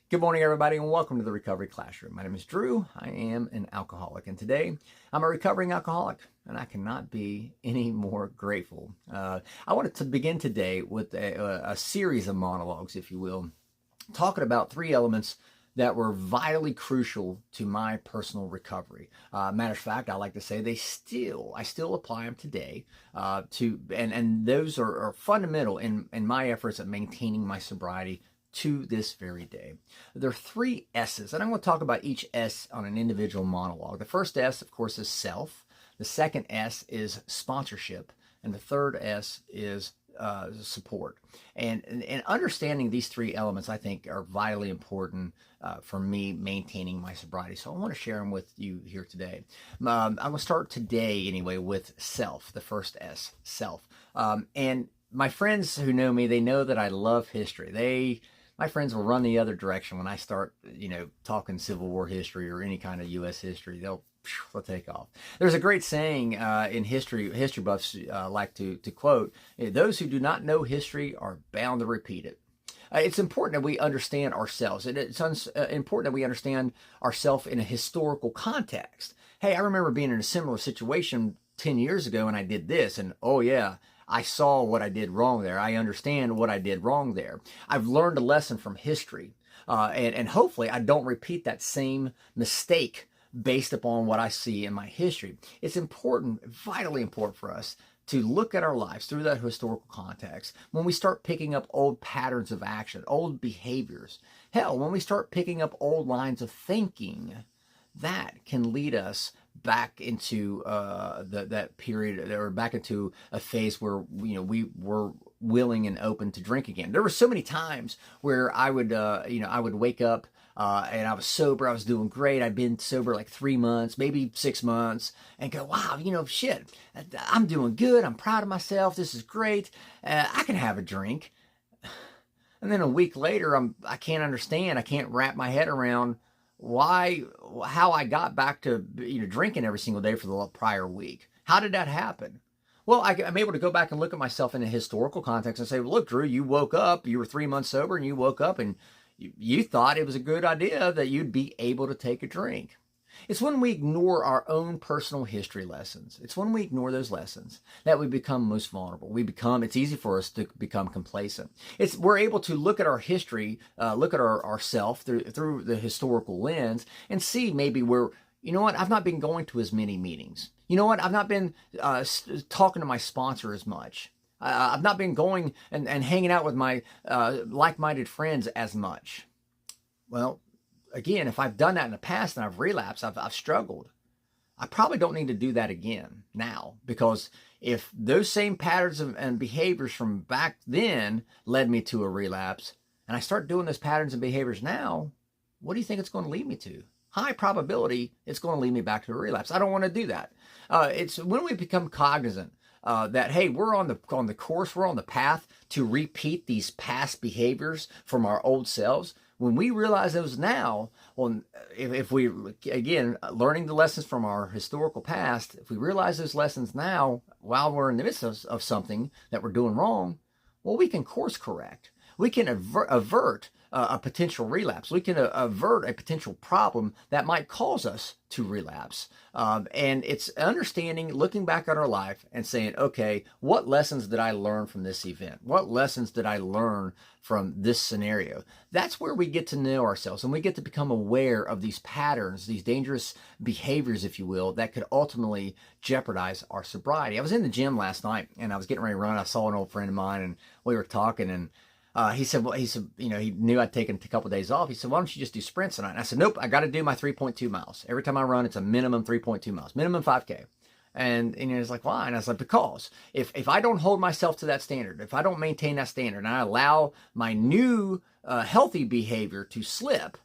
Good morning, everybody, and welcome to the Recovery Classroom. My name is Drew. I am an alcoholic, and today I'm a recovering alcoholic, and I cannot be any more grateful. I wanted to begin today with a series of monologues, if you will, talking about three elements that were vitally crucial to my personal recovery. Matter of fact, I like to say I still apply them today. And those are fundamental in my efforts at maintaining my sobriety to this very day. There are three S's, and I'm going to talk about each S on an individual monologue. The first S, of course, is self. The second S is sponsorship. And the third S is support. And understanding these three elements, I think, are vitally important for me maintaining my sobriety. So I want to share them with you here today. I'm going to start today, anyway, with self, the first S, self. And my friends who know me, they know that I love history. My friends will run the other direction when I start, talking Civil War history or any kind of U.S. history. They'll take off. There's a great saying in history buffs like to quote, those who do not know history are bound to repeat it. It's important that we understand ourselves. It's important that we understand ourselves in a historical context. Hey, I remember being in a similar situation 10 years ago and I did this, and oh yeah, I saw what I did wrong there. I understand what I did wrong there. I've learned a lesson from history. And hopefully I don't repeat that same mistake based upon what I see in my history. It's important, vitally important for us to look at our lives through that historical context. When we start picking up old patterns of action, old behaviors, hell, when we start picking up old lines of thinking, that can lead us back into that period, or back into a phase where we were willing and open to drink again. There were so many times where I would wake up and I was sober. I was doing great. I'd been sober like 3 months, maybe 6 months, and go, wow, shit, I'm doing good. I'm proud of myself. This is great. I can have a drink. And then a week later, I can't understand. I can't wrap my head around how I got back to drinking every single day for the prior week. How did that happen? Well, I'm able to go back and look at myself in a historical context and say, well, look, Drew, you woke up, you were 3 months sober, and you woke up and you thought it was a good idea that you'd be able to take a drink. It's when we ignore our own personal history lessons. It's when we ignore those lessons that we become most vulnerable. It's easy for us to become complacent. We're able to look at our history, look at ourself through the historical lens and see maybe where, I've not been going to as many meetings. I've not been talking to my sponsor as much. I've not been going and hanging out with my like-minded friends as much. Well, again, if I've done that in the past and I've relapsed, I've struggled. I probably don't need to do that again now, because if those same patterns and behaviors from back then led me to a relapse, and I start doing those patterns and behaviors now, what do you think it's going to lead me to? High probability it's going to lead me back to a relapse. I don't want to do that. It's when we become cognizant that, hey, we're on the course, we're on the path to repeat these past behaviors from our old selves. When we realize those now, well, if we, again, learning the lessons from our historical past, if we realize those lessons now while we're in the midst of something that we're doing wrong, well, we can course correct. We can avert a potential relapse. We can avert a potential problem that might cause us to relapse. And it's understanding, looking back at our life and saying, okay, what lessons did I learn from this event? What lessons did I learn from this scenario? That's where we get to know ourselves, and we get to become aware of these patterns, these dangerous behaviors, if you will, that could ultimately jeopardize our sobriety. I was in the gym last night and I was getting ready to run. I saw an old friend of mine and we were talking, and he said, he knew I'd taken a couple of days off. He said, why don't you just do sprints tonight? And I said, nope, I got to do my 3.2 miles. Every time I run, it's a minimum 3.2 miles, minimum 5K. And he was like, why? And I was like, because if I don't hold myself to that standard, if I don't maintain that standard, and I allow my new healthy behavior to slip,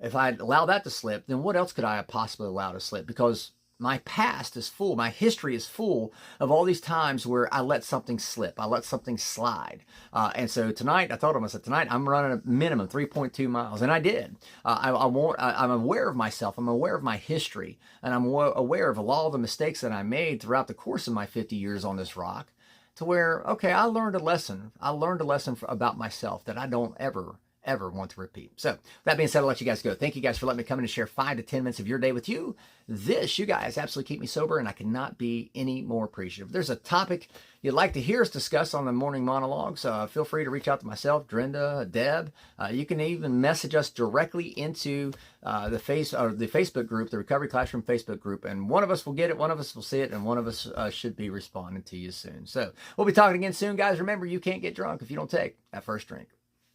if I allow that to slip, then what else could I possibly allow to slip? Because my past is full. My history is full of all these times where I let something slip. I let something slide. And so tonight, I told him, I said, tonight I'm running a minimum 3.2 miles. And I did. I'm aware of myself. I'm aware of my history. And I'm aware of a lot of the mistakes that I made throughout the course of my 50 years on this rock, to where, okay, I learned a lesson. I learned a lesson about myself that I don't ever ever want to repeat. So that being said, I'll let you guys go. Thank you guys for letting me come in and share 5 to 10 minutes of your day with you. You guys absolutely keep me sober, and I cannot be any more appreciative. If there's a topic you'd like to hear us discuss on the morning monologues, feel free to reach out to myself, Drenda, Deb. You can even message us directly into the Facebook group, the Recovery Classroom Facebook group, and one of us will get it, one of us will see it, and one of us should be responding to you soon. So we'll be talking again soon, guys. Remember, you can't get drunk if you don't take that first drink.